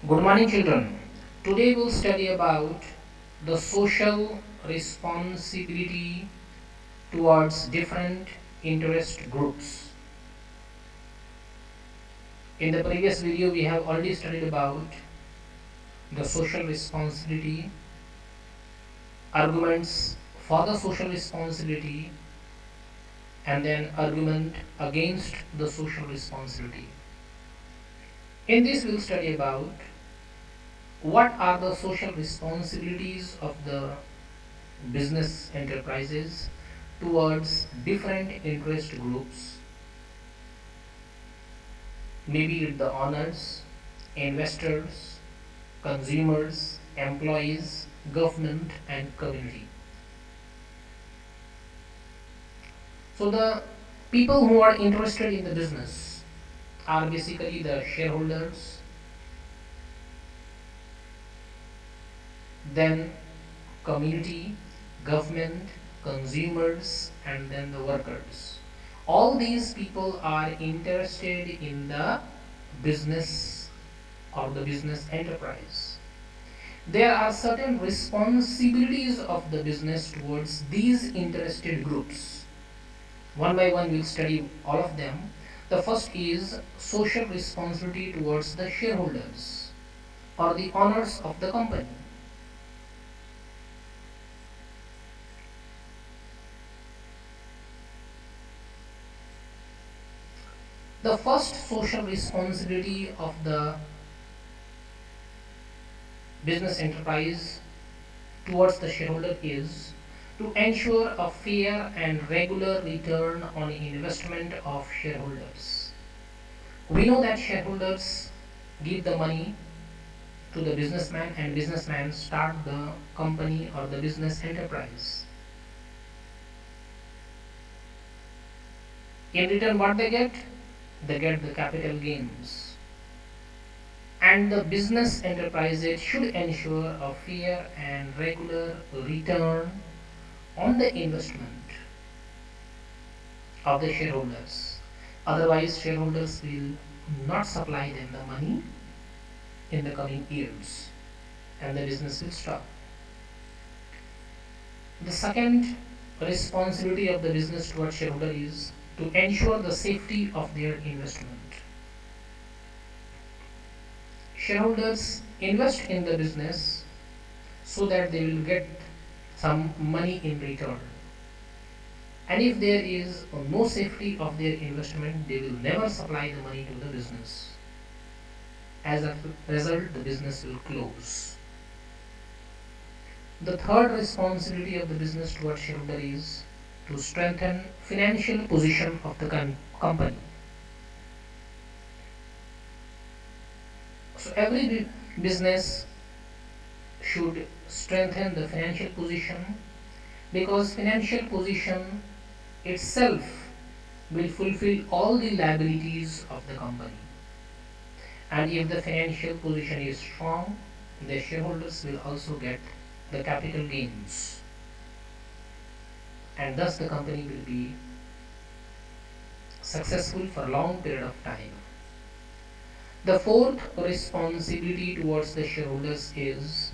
Good morning, children. Today we'll study about the social responsibility towards different interest groups. In the previous video, we have already studied about the social responsibility, arguments for the social responsibility, and then argument against the social responsibility. In this, we'll study about what are the social responsibilities of the business enterprises towards different interest groups, maybe the owners, investors, consumers, employees, government, and community. So, the people who are interested in the business are basically the shareholders, then community, government, consumers, and then the workers. All these people are interested in the business or the business enterprise. There are certain responsibilities of the business towards these interested groups. One by one, we'll study all of them. The first is social responsibility towards the shareholders or the owners of the company. The first social responsibility of the business enterprise towards the shareholder is to ensure a fair and regular return on investment of shareholders. We know that shareholders give the money to the businessman and businessman start the company or the business enterprise. In return, what they get? They get the capital gains. And the business enterprises should ensure a fair and regular return on the investment of the shareholders. Otherwise, shareholders will not supply them the money in the coming years and the business will stop. The second responsibility of the business towards shareholder is to ensure the safety of their investment. Shareholders invest in the business so that they will get some money in return. And if there is no safety of their investment, they will never supply the money to the business. As a result, the business will close. The third responsibility of the business towards shareholder is to strengthen financial position of the company. So every business should strengthen the financial position, because financial position itself will fulfill all the liabilities of the company. And if the financial position is strong, the shareholders will also get the capital gains, and thus the company will be successful for a long period of time. The fourth responsibility towards the shareholders is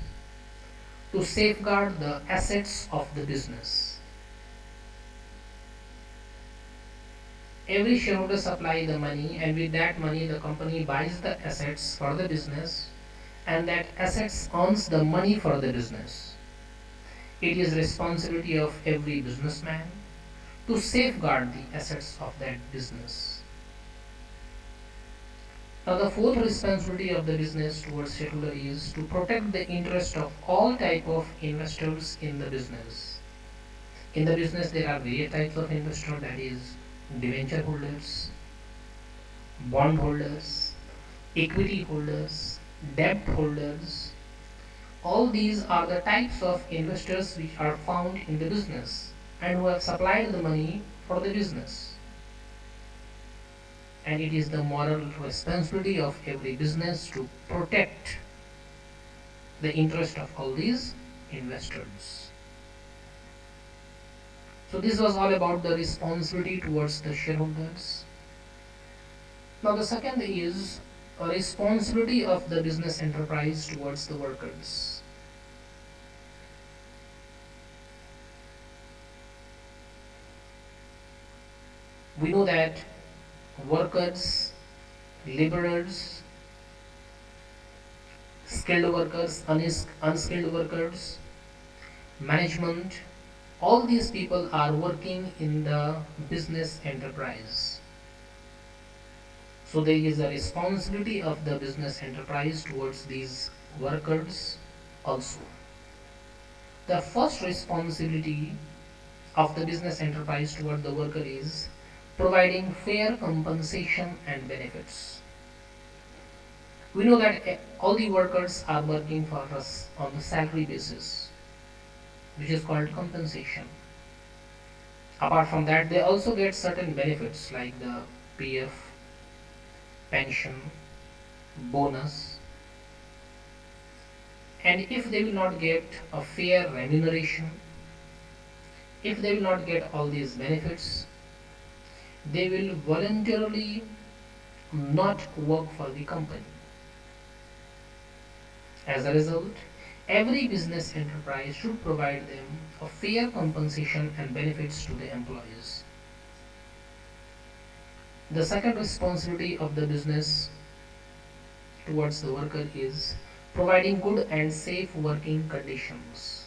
to safeguard the assets of the business. Every shareholder supply the money, and with that money the company buys the assets for the business, and that assets earns the money for the business. It is responsibility of every businessman to safeguard the assets of that business. Now, the fourth responsibility of the business towards shareholder is to protect the interest of all type of investors in the business. In the business, there are various types of investors, that is, debenture holders, bond holders, equity holders, debt holders. All these are the types of investors which are found in the business and who have supplied the money for the business. And it is the moral responsibility of every business to protect the interest of all these investors. So this was all about the responsibility towards the shareholders. Now the second is a responsibility of the business enterprise towards the workers. We know that workers, laborers, skilled workers, unskilled workers, management, all these people are working in the business enterprise. So there is a responsibility of the business enterprise towards these workers also. The first responsibility of the business enterprise toward the worker is providing fair compensation and benefits. We know that all the workers are working for us on the salary basis, which is called compensation. Apart from that, they also get certain benefits like the PF, pension, bonus, and if they will not get a fair remuneration, if they will not get all these benefits, they will voluntarily not work for the company. As a result, every business enterprise should provide them a fair compensation and benefits to the employees. The second responsibility of the business towards the worker is providing good and safe working conditions.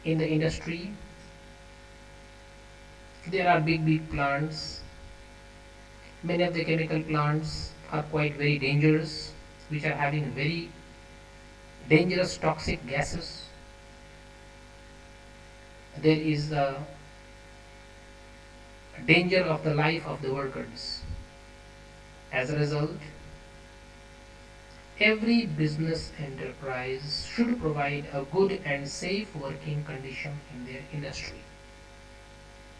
In the industry, there are big plants. Many of the chemical plants are quite very dangerous, which are having very dangerous toxic gases. There is a danger of the life of the workers. As a result, every business enterprise should provide a good and safe working condition in their industry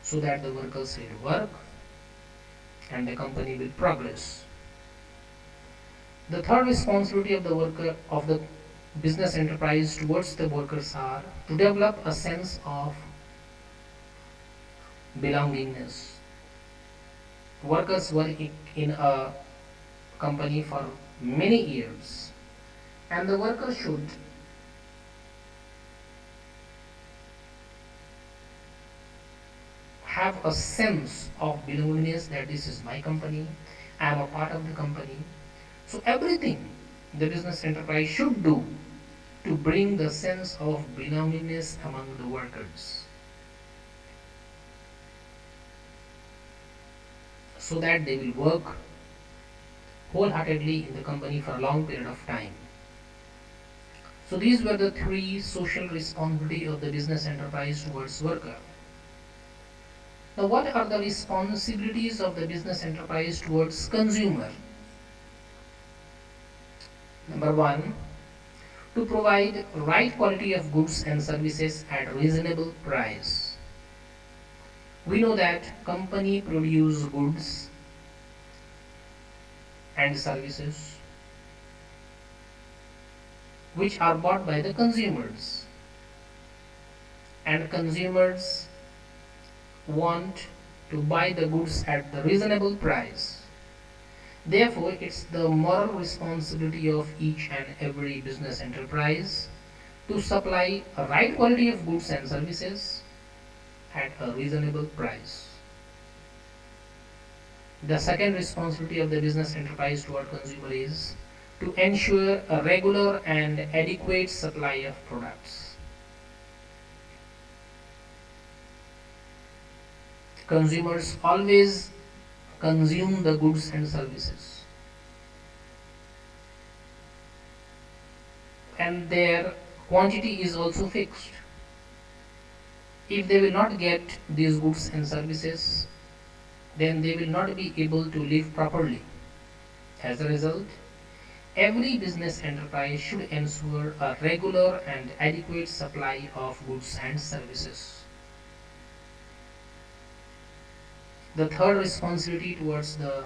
so that the workers will work and the company will progress. The third responsibility of the worker of the business enterprise towards the workers are to develop a sense of belongingness. Workers work in a company for many years, and the worker should have a sense of belongingness that this is my company, I am a part of the company. So everything the business enterprise should do to bring the sense of belongingness among the workers, so that they will work wholeheartedly in the company for a long period of time. So these were the three social responsibility of the business enterprise towards worker. Now what are the responsibilities of the business enterprise towards consumer? Number one, to provide right quality of goods and services at reasonable price. We know that company produce goods and services which are bought by the consumers, and consumers want to buy the goods at the reasonable price. Therefore, it's the moral responsibility of each and every business enterprise to supply a right quality of goods and services at a reasonable price. The second responsibility of the business enterprise toward consumer is to ensure a regular and adequate supply of products. Consumers always consume the goods and services, and their quantity is also fixed. If they will not get these goods and services, then they will not be able to live properly. As a result, every business enterprise should ensure a regular and adequate supply of goods and services. The third responsibility towards the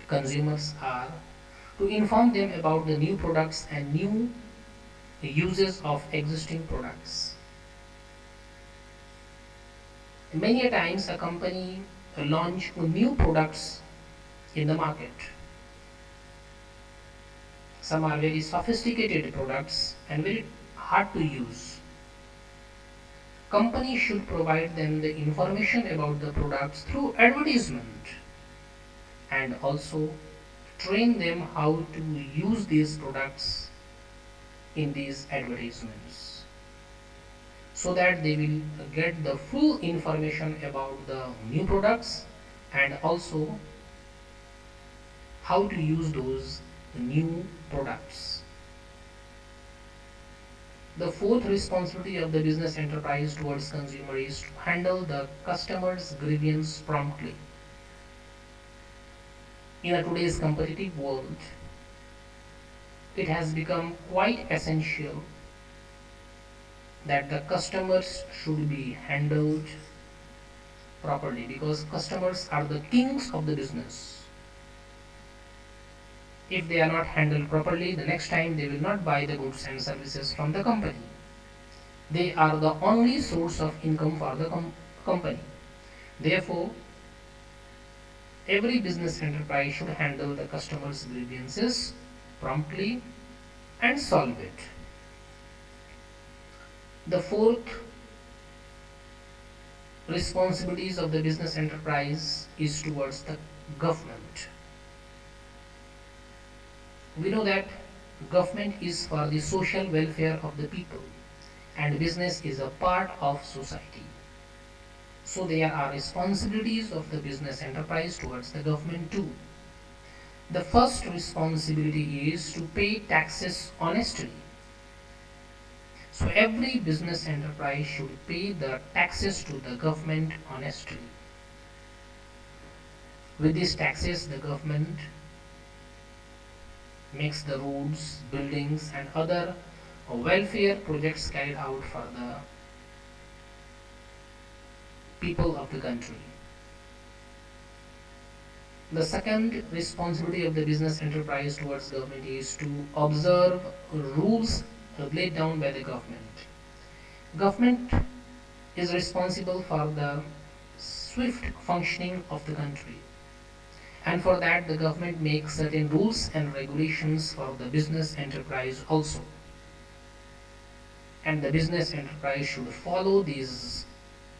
consumers are to inform them about the new products and new uses of existing products. Many a times a company launch new products in the market. Some are very sophisticated products and very hard to use. Companies should provide them the information about the products through advertisement and also train them how to use these products in these advertisements so that they will get the full information about the new products and also how to use those new products. The fourth responsibility of the business enterprise towards consumer is to handle the customer's grievance promptly. In a today's competitive world, it has become quite essential that the customers should be handled properly because customers are the kings of the business. If they are not handled properly, the next time they will not buy the goods and services from the company. They are the only source of income for the company. Therefore, every business enterprise should handle the customer's grievances promptly and solve it. The fourth responsibilities of the business enterprise is towards the government. We know that government is for the social welfare of the people and business is a part of society. So there are responsibilities of the business enterprise towards the government too. The first responsibility is to pay taxes honestly. So every business enterprise should pay the taxes to the government honestly. With these taxes, the government makes the roads, buildings and other welfare projects carried out for the people of the country. The second responsibility of the business enterprise towards government is to observe rules laid down by the government. Government is responsible for the swift functioning of the country. And for that the government makes certain rules and regulations for the business enterprise also. And the business enterprise should follow these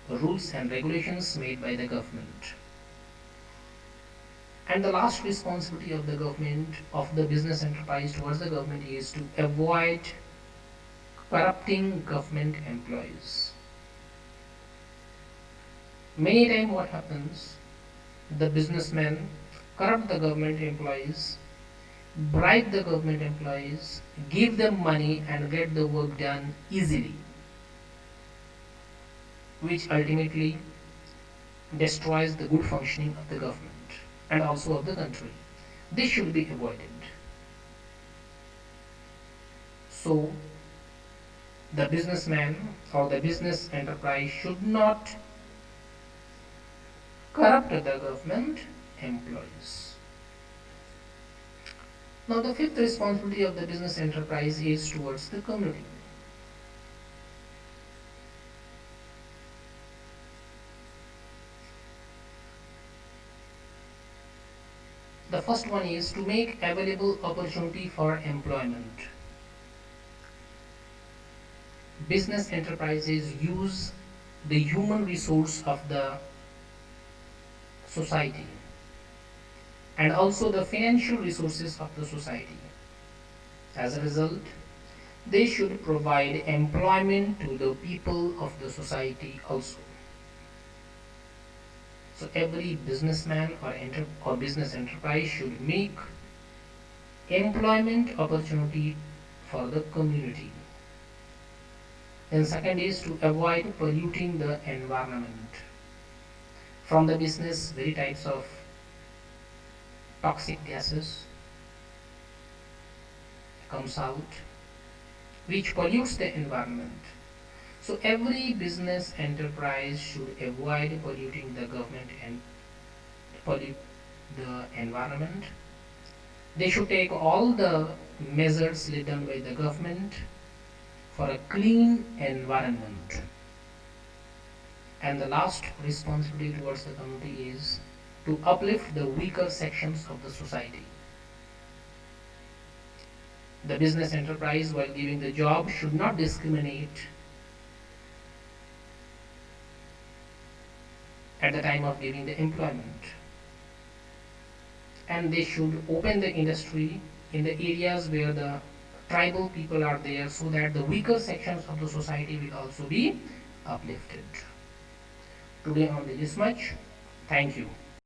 rules and regulations made by the government. And the last responsibility of the government, of the business enterprise towards the government is to avoid corrupting government employees. Many times what happens, the businessmen corrupt the government employees, bribe the government employees, give them money and get the work done easily, which ultimately destroys the good functioning of the government and also of the country. This should be avoided. So the businessman or the business enterprise should not corrupt the government employees. Now the fifth responsibility of the business enterprise is towards the community. The first one is to make available opportunity for employment. Business enterprises use the human resource of the society and also the financial resources of the society. As a result, they should provide employment to the people of the society also. So every businessman or business enterprise should make employment opportunity for the community. And second is to avoid polluting the environment. From the business, very types of toxic gases comes out which pollutes the environment. So every business enterprise should avoid polluting the government and pollute the environment. They should take all the measures laid down by the government for a clean environment. And the last responsibility towards the community is to uplift the weaker sections of the society. The business enterprise, while giving the job, should not discriminate at the time of giving the employment. And they should open the industry in the areas where the tribal people are there, so that the weaker sections of the society will also be uplifted. Today only this much. Thank you.